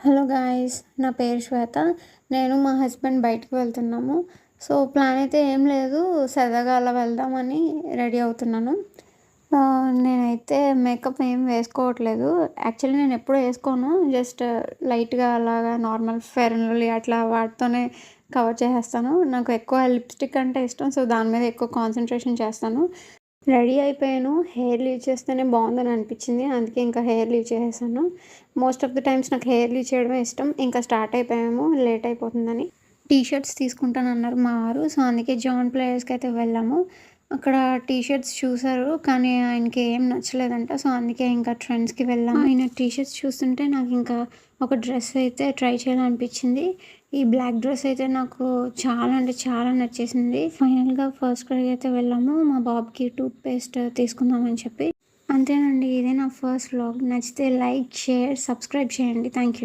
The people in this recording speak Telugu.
హలో గాయ్స్, నా పేరు శ్వేత. నేను మా హస్బెండ్ బయటికి వెళ్తున్నాము. సో ప్లాన్ అయితే ఏం లేదు, సరదాగా అలా వెళ్దామని రెడీ అవుతున్నాను. నేనైతే మేకప్ ఏం వేసుకోవట్లేదు. యాక్చువల్లీ నేను ఎప్పుడూ వేసుకోను, జస్ట్ లైట్గా అలాగా నార్మల్ ఫెయిర్ అండ్ లవ్లీ అట్లా వాటితోనే కవర్ చేసేస్తాను. నాకు ఎక్కువ లిప్స్టిక్ అంటే ఇష్టం, సో దాని మీద ఎక్కువ కాన్సన్ట్రేషన్ చేస్తాను. రెడీ అయిపోయాను. హెయిర్ లీవ్ చేస్తేనే బాగుందని అనిపించింది, అందుకే ఇంకా హెయిర్ లీవ్ చేసేసాను. మోస్ట్ ఆఫ్ ద టైమ్స్ నాకు హెయిర్ లీవ్ చేయడమే ఇష్టం. ఇంకా స్టార్ట్ అయిపోయాము, లేట్ అయిపోతుందని. టీ షర్ట్స్ తీసుకుంటానన్నారు మా వారు, సో అందుకే జాన్ ప్లేయర్స్కి అయితే వెళ్ళాము. అక్కడ టీ షర్ట్స్ చూసారు, కానీ ఆయనకి ఏం నచ్చలేదంట. సో అందుకే ఇంకా ట్రెండ్స్కి వెళ్ళాము. ఆయన టీ షర్ట్స్ చూస్తుంటే నాకు ఇంకా ఒక డ్రెస్ అయితే ట్రై చేయాలనిపించింది. ఈ బ్లాక్ డ్రెస్ అయితే నాకు చాలా అంటే చాలా నచ్చేసింది. ఫైనల్గా ఫస్ట్ క్రైకి అయితే వెళ్ళాము, మా బాబుకి టూత్ పేస్ట్ తీసుకుందామని చెప్పి. అంతేనండి, ఇదే నా ఫస్ట్ వ్లాగ్. నచ్చితే లైక్, షేర్, సబ్స్క్రైబ్ చేయండి. Thank you.